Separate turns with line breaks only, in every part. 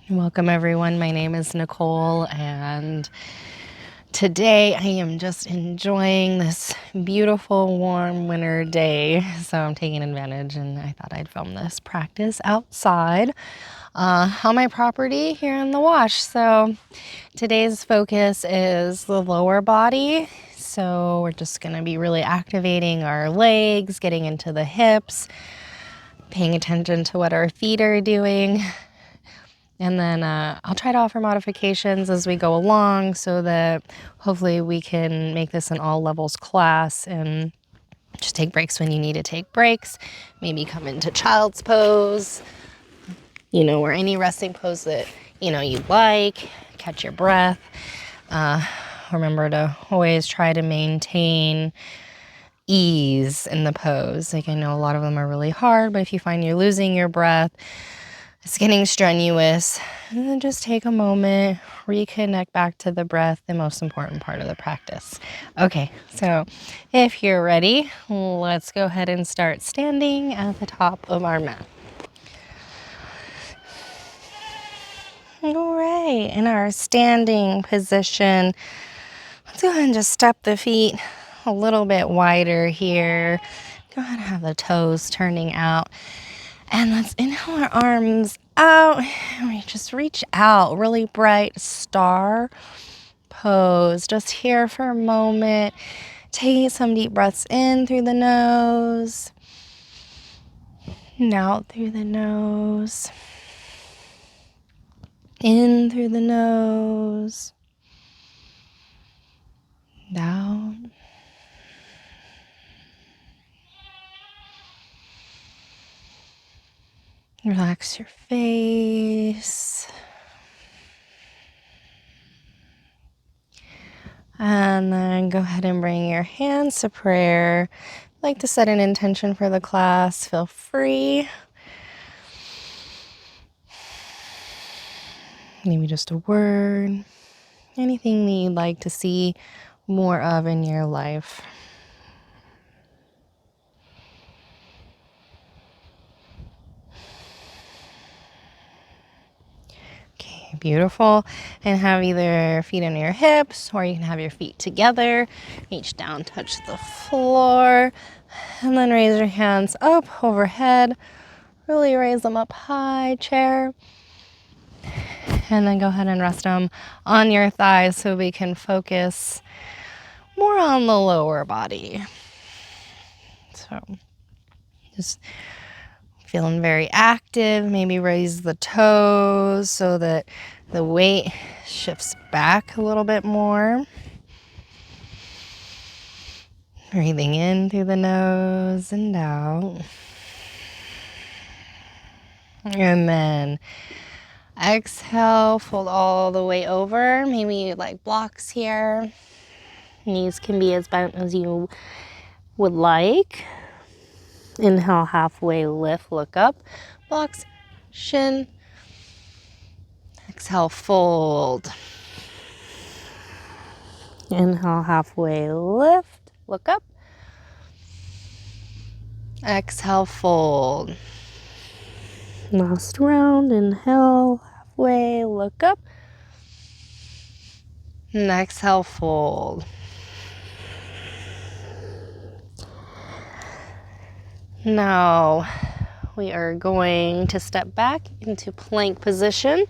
Welcome everyone. My name is Nicole, and today I am just enjoying this beautiful warm winter day. So I'm taking advantage, and I thought I'd film this practice outside on my property here in the wash. So today's focus is the lower body. So we're just going to be really activating our legs, getting into the hips, paying attention to what our feet are doing. And then I'll try to offer modifications as we go along so that hopefully we can make this an all levels class and just take breaks when you need to take breaks. Maybe come into child's pose, or any resting pose that, you like. Catch your breath. Remember to always try to maintain ease in the pose. Like, I know a lot of them are really hard, but if you find you're losing your breath, it's getting strenuous, and then just take a moment, reconnect back to the breath, the most important part of the practice. Okay, so if you're ready, let's go ahead and start standing at the top of our mat. All right, in our standing position, let's go ahead and just step the feet a little bit wider here. Go ahead and have the toes turning out. And let's inhale our arms out, and we just reach out, really bright star pose. Just here for a moment. Take some deep breaths in through the nose and out through the nose. In through the nose, down. Relax your face. And then go ahead and bring your hands to prayer. I'd like to set an intention for the class. Feel free. Maybe just a word. Anything that you'd like to see more of in your life. Okay, beautiful. And have either feet under your hips, or you can have your feet together. Reach down, touch the floor, and then raise your hands up overhead. Really raise them up high, chair. And then go ahead and rest them on your thighs so we can focus more on the lower body. So just feeling very active. Maybe raise the toes so that the weight shifts back a little bit more. Breathing in through the nose and out. And then exhale, fold all the way over. Maybe you like blocks here. Knees can be as bent as you would like. Inhale, halfway lift, look up. Blocks, shin. Exhale, fold. Inhale, halfway lift, look up. Exhale, fold. Last round, inhale, halfway, look up. And exhale, fold. Now we are going to step back into plank position.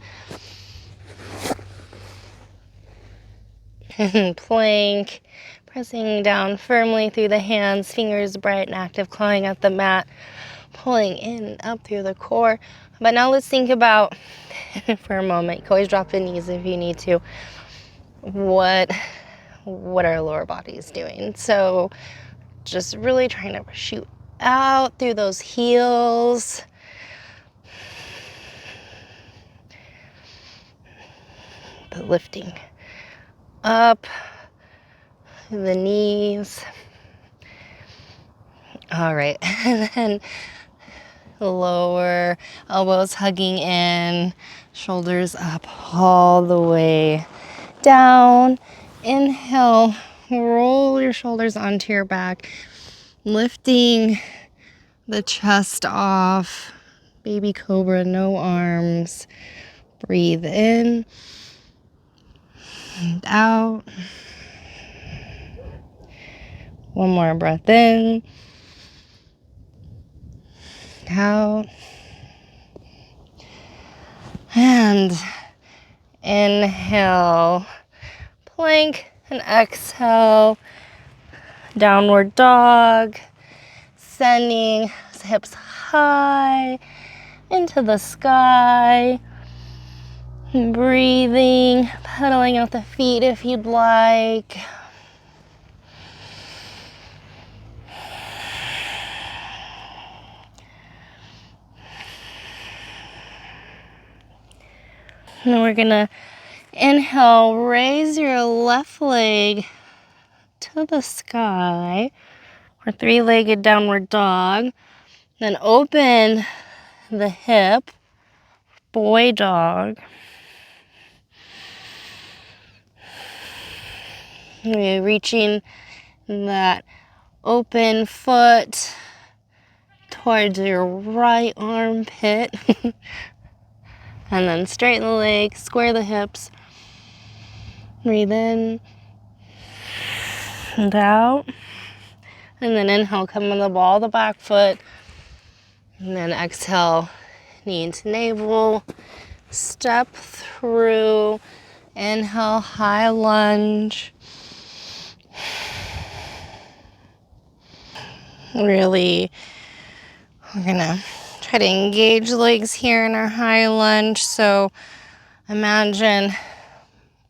Plank, pressing down firmly through the hands, fingers bright and active, clawing at the mat, pulling in up through the core. But now let's think about, for a moment, you can always drop the knees if you need to, what our lower body is doing. So just really trying to shoot out through those heels. The lifting up the knees. All right, and then lower elbows hugging in, shoulders up all the way down. Inhale, roll your shoulders onto your back, lifting the chest off. Baby cobra, no arms. Breathe in and out. One more breath in, out, and inhale, plank, and exhale, downward dog, sending hips high into the sky, breathing, pedaling out the feet if you'd like. And then we're gonna inhale, raise your left leg to the sky, or three-legged downward dog. Then open the hip, boy dog. You're reaching that open foot towards your right armpit. And then straighten the legs, square the hips. Breathe in and out. And then inhale, come in the ball of the back foot. And then exhale, knee into navel. Step through. Inhale, high lunge. Really, we're gonna try to engage legs here in our high lunge. So imagine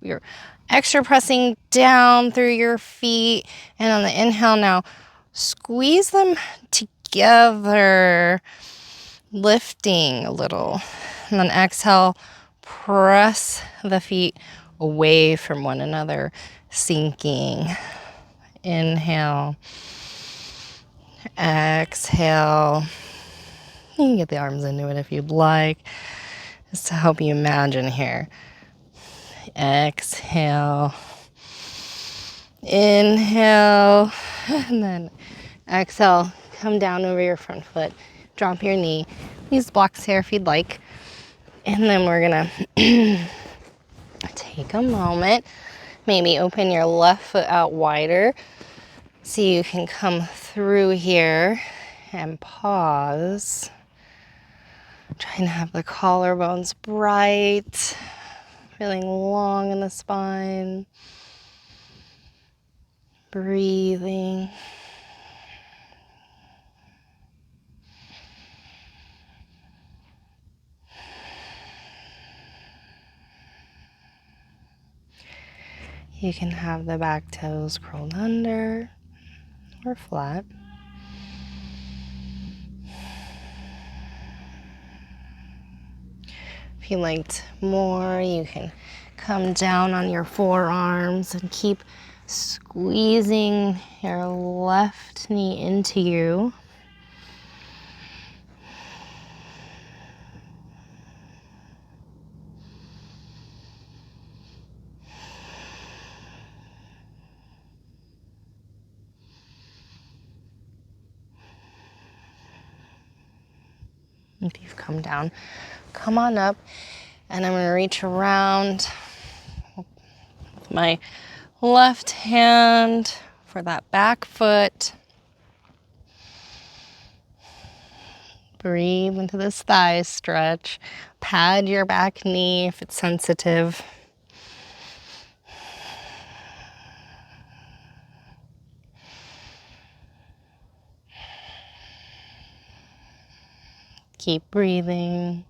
you're extra pressing down through your feet, and on the inhale now, squeeze them together, lifting a little. And then exhale, press the feet away from one another, sinking. Inhale, exhale. You can get the arms into it if you'd like, just to help you imagine here. Exhale, inhale, and then exhale, come down over your front foot, drop your knee, use blocks here if you'd like. And then we're gonna take a moment, maybe open your left foot out wider so you can come through here and pause. Trying to have the collarbones bright, feeling long in the spine. Breathing. You can have the back toes curled under or flat. If you liked more, you can come down on your forearms and keep squeezing your left knee into you. If you've come down, come on up, and I'm going to reach around with my left hand for that back foot. Breathe into this thigh stretch. Pad your back knee if it's sensitive. Keep breathing.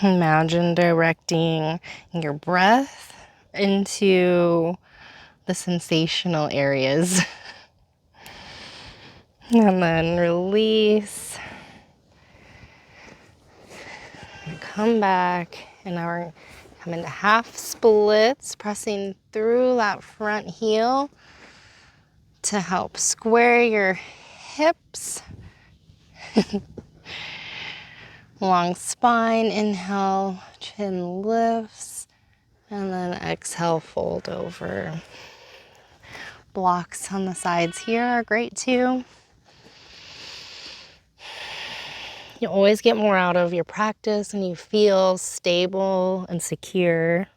Imagine directing your breath into the sensational areas. And then release. And come back. And now we're come into half splits, pressing through that front heel to help square your hips. Long spine, inhale, chin lifts, and then exhale, fold over. Blocks on the sides here are great too. You always get more out of your practice and you feel stable and secure.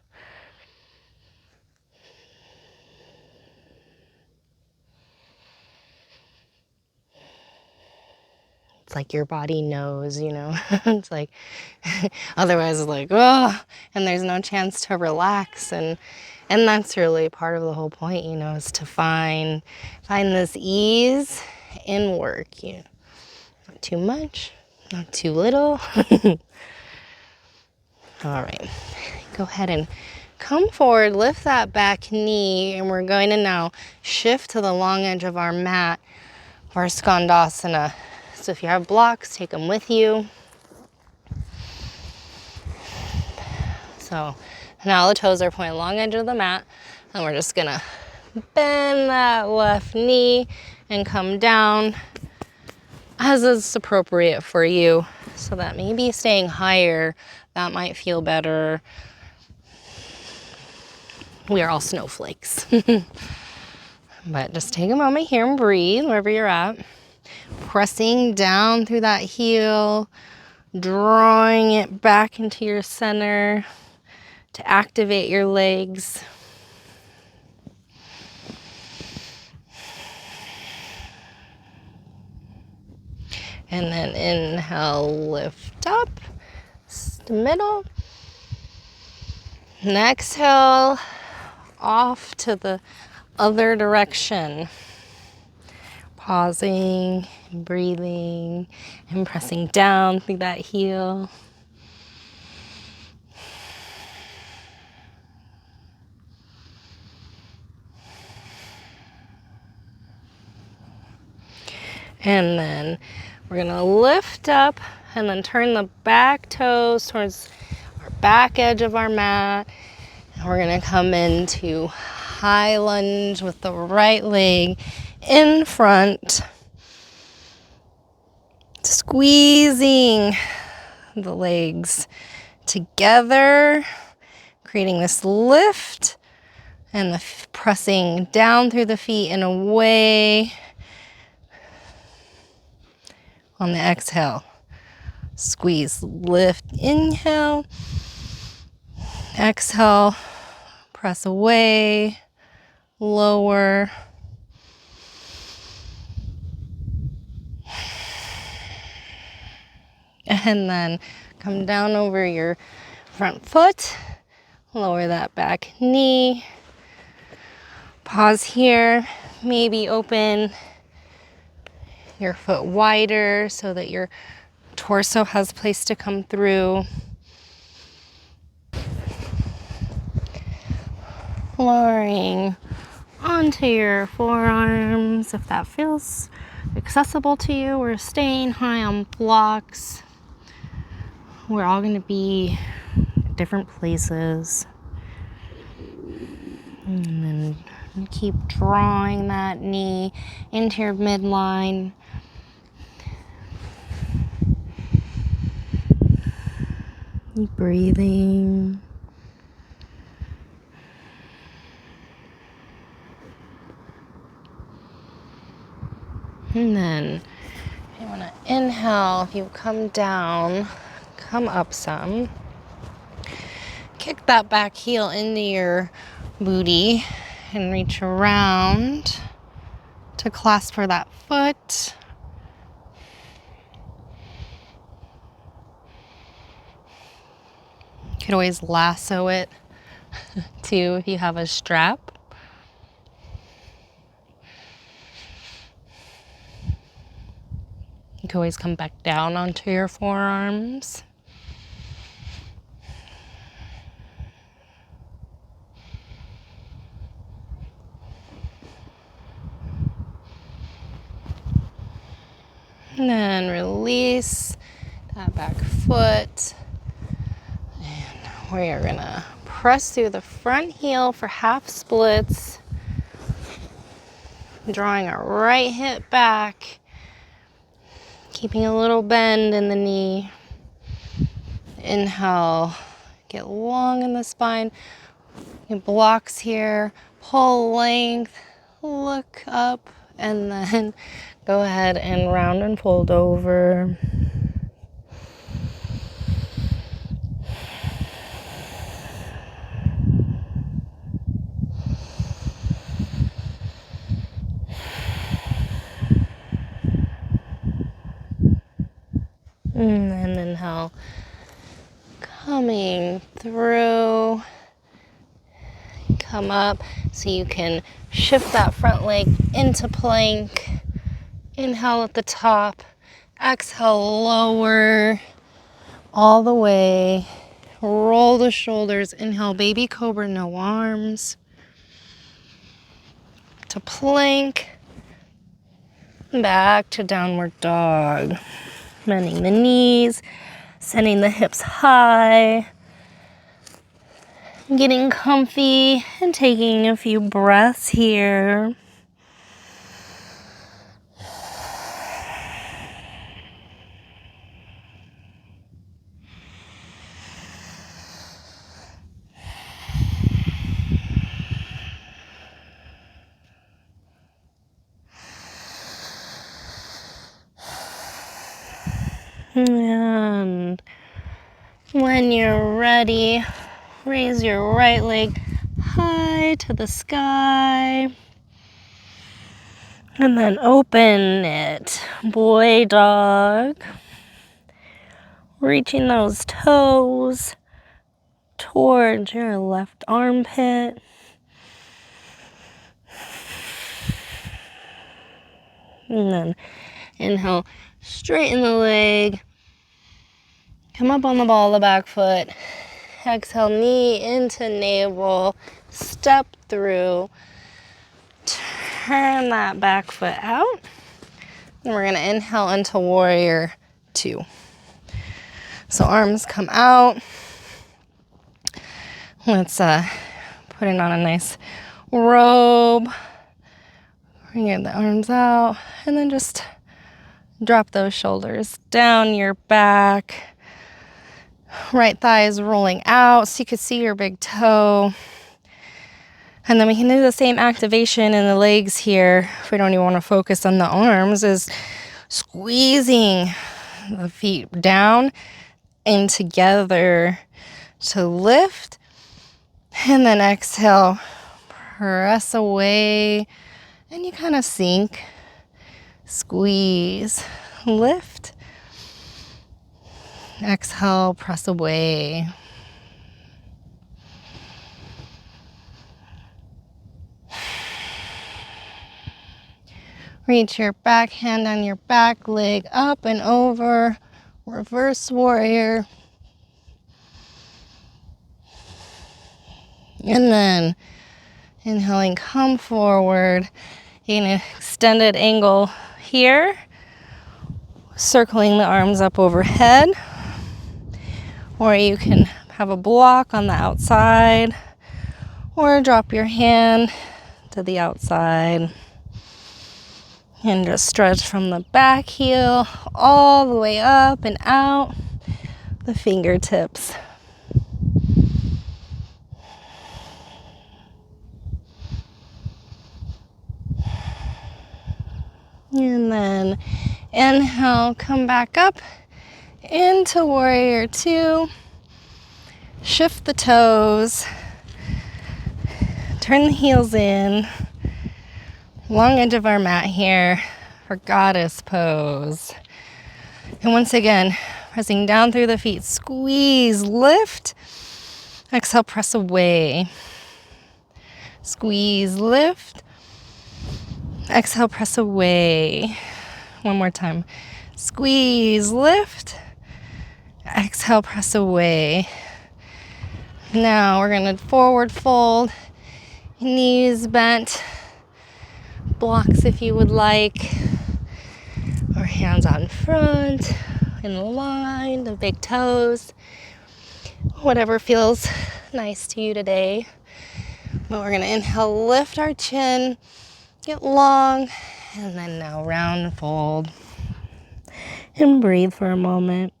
It's like your body knows, you know. It's like, otherwise it's like, oh, and there's no chance to relax. And that's really part of the whole point, you know, is to find this ease in work. You know, not too much, not too little. All right, go ahead and come forward, lift that back knee, and we're going to now shift to the long edge of our mat, our skandasana. So if you have blocks, take them with you. So now the toes are pointing long edge of the mat, and we're just gonna bend that left knee and come down as is appropriate for you. So that maybe staying higher, that might feel better. We are all snowflakes. But just take a moment here and breathe wherever you're at. Pressing down through that heel, drawing it back into your center to activate your legs. And then inhale, lift up, the middle. And exhale, off to the other direction. Pausing, breathing, and pressing down through that heel. And then we're gonna lift up and then turn the back toes towards our back edge of our mat. And we're gonna come into high lunge with the right leg in front, squeezing the legs together, creating this lift and the pressing down through the feet and away. On the exhale, squeeze, lift, inhale, exhale, press away, lower. And then come down over your front foot, lower that back knee. Pause here, maybe open your foot wider so that your torso has place to come through. Lowering onto your forearms if that feels accessible to you. We're staying high on blocks. We're all going to be at different places. And then keep drawing that knee into your midline. Keep breathing. And then you want to inhale. If you come down, come up some. Kick that back heel into your booty and reach around to clasp for that foot. You could always lasso it too if you have a strap. You can always come back down onto your forearms. And then release that back foot. And we are gonna press through the front heel for half splits. Drawing our right hip back. Keeping a little bend in the knee. Inhale, get long in the spine. Blocks here, pull length, look up, and then go ahead and round and fold over. And then inhale, coming through. Come up so you can shift that front leg into plank. Inhale at the top. Exhale, lower all the way. Roll the shoulders. Inhale, baby cobra, no arms. To plank. Back to downward dog. Bending the knees, sending the hips high. Getting comfy and taking a few breaths here. And when you're ready, raise your right leg high to the sky. And then open it. Boy dog. Reaching those toes towards your left armpit. And then inhale, straighten the leg. Come up on the ball of the back foot. Exhale, knee into navel. Step through. Turn that back foot out. And we're going to inhale into warrior two. So arms come out. Let's put it on a nice robe. Bring the arms out. And then just drop those shoulders down your back. Right thigh is rolling out so you can see your big toe. And then we can do the same activation in the legs here. If we don't even want to focus on the arms, is squeezing the feet down and together to lift. And then exhale, press away, and you kind of sink, squeeze, lift. Exhale, press away. Reach your back hand on your back leg up and over. Reverse warrior. And then inhaling, come forward. In an extended angle here. Circling the arms up overhead. Or you can have a block on the outside. Or drop your hand to the outside. And just stretch from the back heel all the way up and out the fingertips. And then inhale, come back up into warrior two. Shift the toes. Turn the heels in. Long edge of our mat here for goddess pose. And once again, pressing down through the feet, squeeze, lift. Exhale, press away. Squeeze, lift. Exhale, press away. One more time. Squeeze, lift. Exhale, press away. Now we're going to forward fold, knees bent. Blocks if you would like, or hands on front, in line, the big toes, whatever feels nice to you today. But we're gonna inhale, lift our chin, get long, and then now round fold, and breathe for a moment.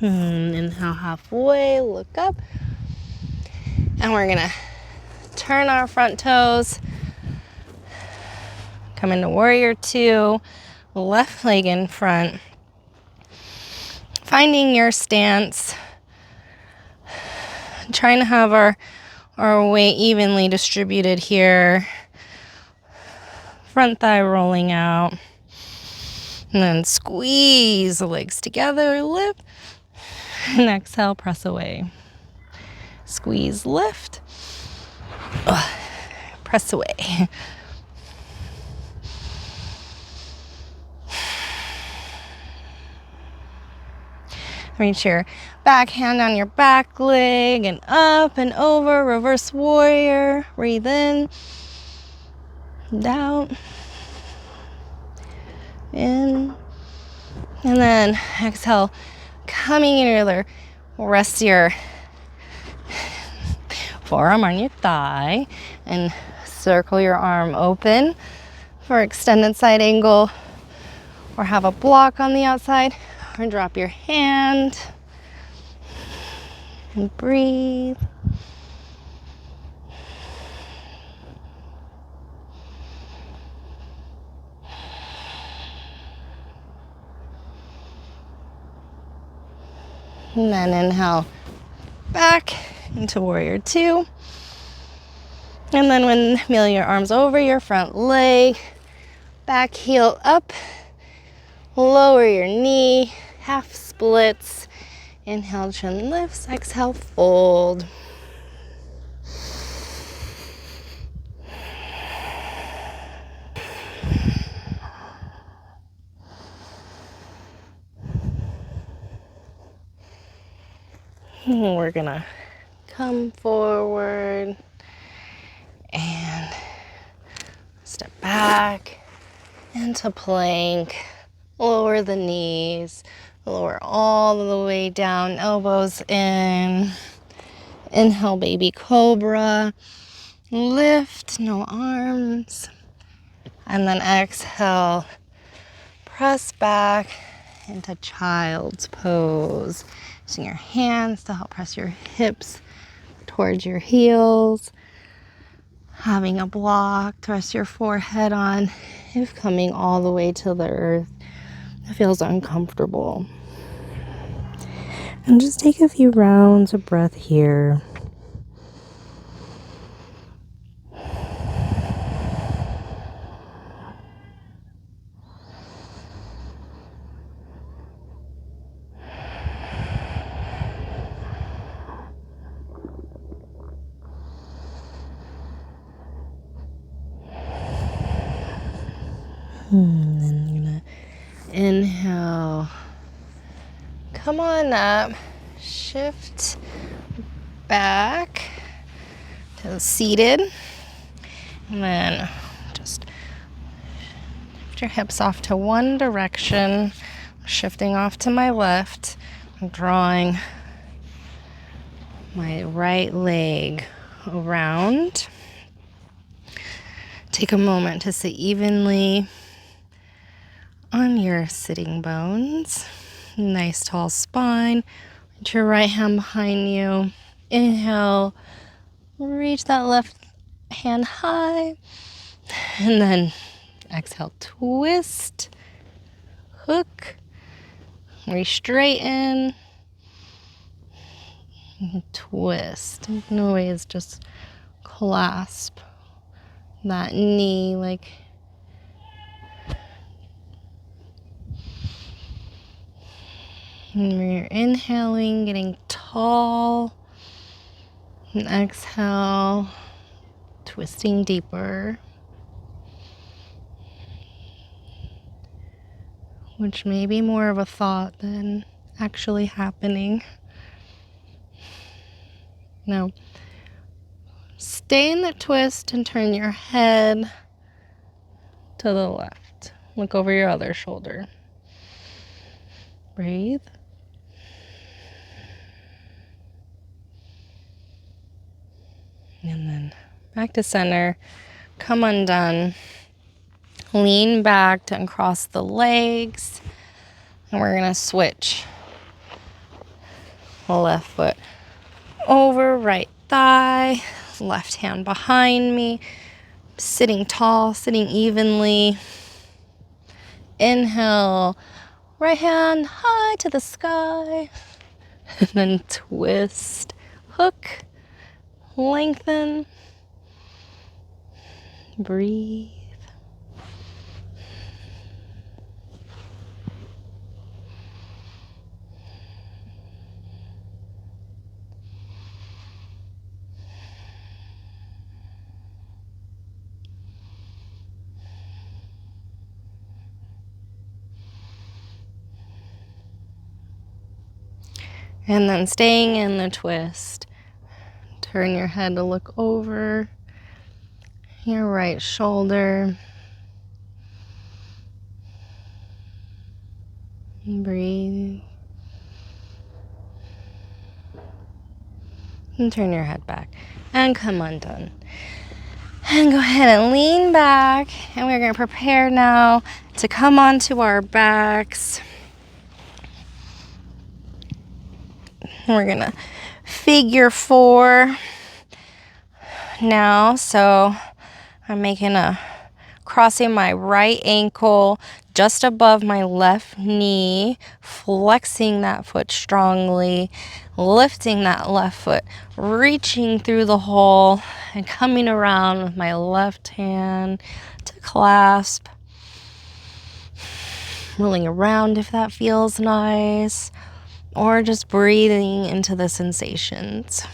Inhale halfway, look up. And we're gonna turn our front toes, Come into warrior two, left leg in front. Finding your stance. Trying to have our weight evenly distributed here. Front thigh rolling out. And then squeeze the legs together, lift. And exhale, press away. Squeeze, lift. Press away. Reach your back hand on your back leg and up and over, reverse warrior. Breathe in, down, in, and then exhale, coming in together. Rest your forearm on your thigh and circle your arm open for extended side angle, or have a block on the outside, or drop your hand and breathe. And then inhale back into warrior two. And then windmill your arms over your front leg, back heel up, lower your knee, half splits. Inhale, chin lifts, exhale, fold. We're gonna come forward and step back into plank. Lower the knees, lower all the way down, elbows in. Inhale, baby cobra. Lift, no arms. And then exhale, press back into child's pose. Using your hands to help press your hips towards your heels. Having a block to rest your forehead on. If coming all the way to the earth, it feels uncomfortable. And just take a few rounds of breath here. And then you're gonna inhale, come on up, shift back to seated, and then just lift your hips off to one direction, shifting off to my left. I'm drawing my right leg around. Take a moment to sit evenly on your sitting bones. Nice tall spine. Reach your right hand behind you. Inhale, reach that left hand high. And then exhale, twist, hook, re-straighten, twist. You can always just clasp that knee like and when you're inhaling, getting tall, and exhale, twisting deeper, which may be more of a thought than actually happening. Now, stay in the twist and turn your head to the left. Look over your other shoulder. Breathe. And then back to center. Come undone. Lean back to uncross the legs. And we're going to switch. Left foot over, right thigh. Left hand behind me. sitting tall, sitting evenly. Inhale, right hand high to the sky. And then twist, hook, lengthen, breathe. And then staying in the twist, turn your head to look over your right shoulder. Breathe. And turn your head back. And come undone. And go ahead and lean back. And we're going to prepare now to come onto our backs. We're going to figure 4 now. So I'm crossing my right ankle just above my left knee, flexing that foot strongly, lifting that left foot, reaching through the hole and coming around with my left hand to clasp, rolling around if that feels nice, or just breathing into the sensations.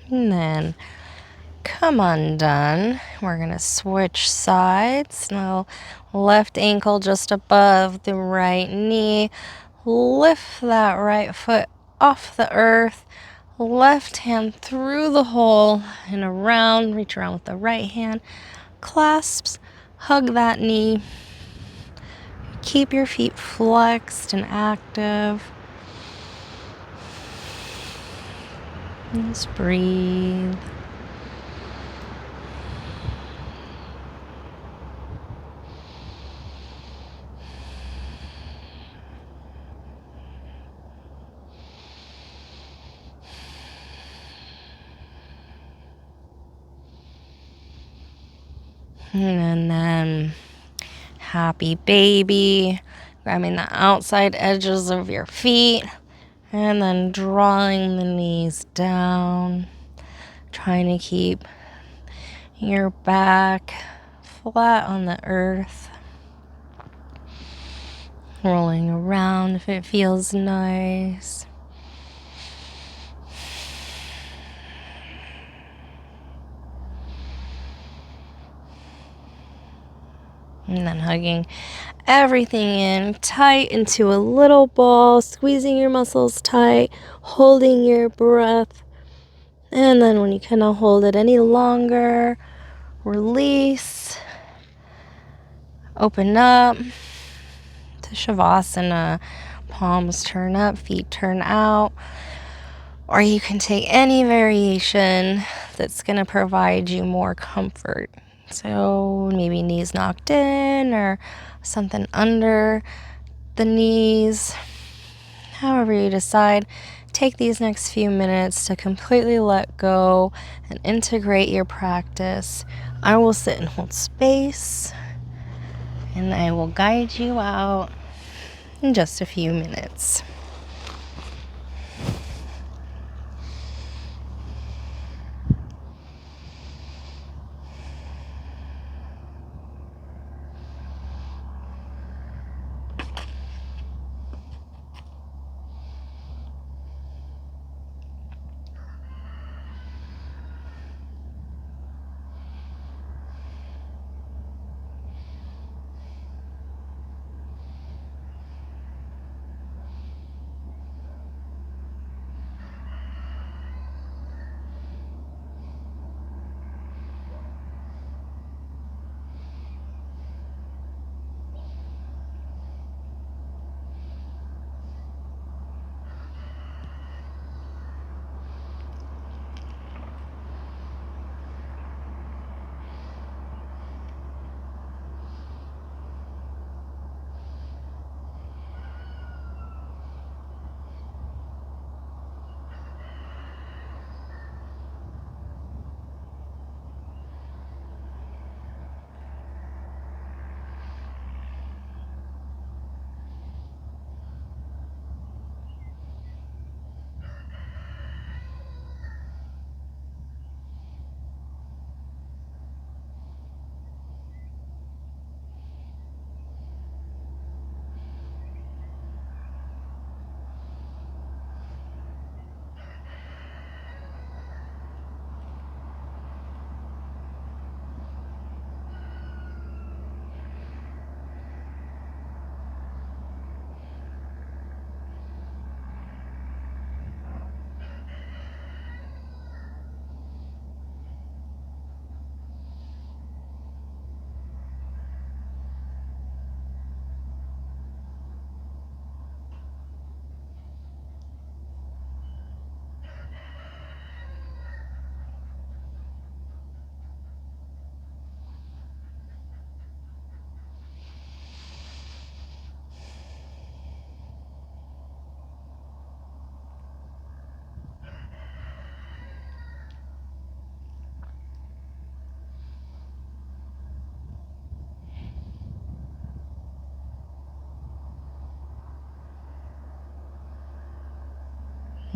And then come undone. We're going to switch sides. Now, left ankle just above the right knee. Lift that right foot off the earth. Left hand through the hole and around. Reach around with the right hand. Clasps. Hug that knee. Keep your feet flexed and active. Just breathe. And then happy baby, grabbing the outside edges of your feet and then drawing the knees down, trying to keep your back flat on the earth, rolling around if it feels nice. And then hugging everything in tight into a little ball, squeezing your muscles tight, holding your breath. And then when you cannot hold it any longer, release. Open up to Shavasana. Palms turn up, feet turn out. Or you can take any variation that's going to provide you more comfort. So maybe knees knocked in or something under the knees. However you decide, take these next few minutes to completely let go and integrate your practice. I will sit and hold space, and I will guide you out in just a few minutes.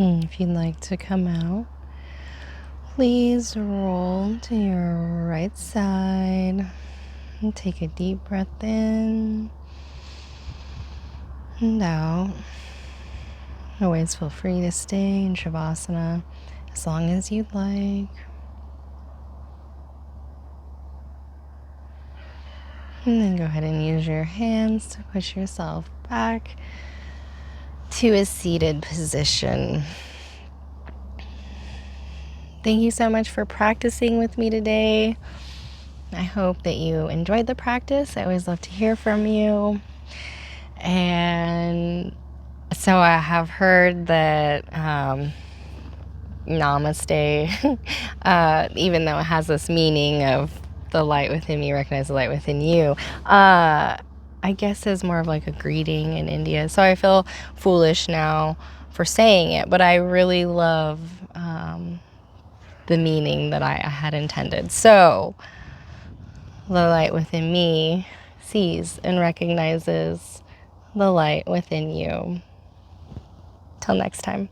If you'd like to come out, please roll to your right side and take a deep breath in and out. Always feel free to stay in Shavasana as long as you'd like. And then go ahead and use your hands to push yourself back to a seated position. Thank you so much for practicing with me today. I hope that you enjoyed the practice. I always love to hear from you. And so I have heard that Namaste, even though it has this meaning of the light within me, recognize the light within you, I guess is more of like a greeting in India. So I feel foolish now for saying it, but I really love the meaning that I had intended. So the light within me sees and recognizes the light within you. Till next time.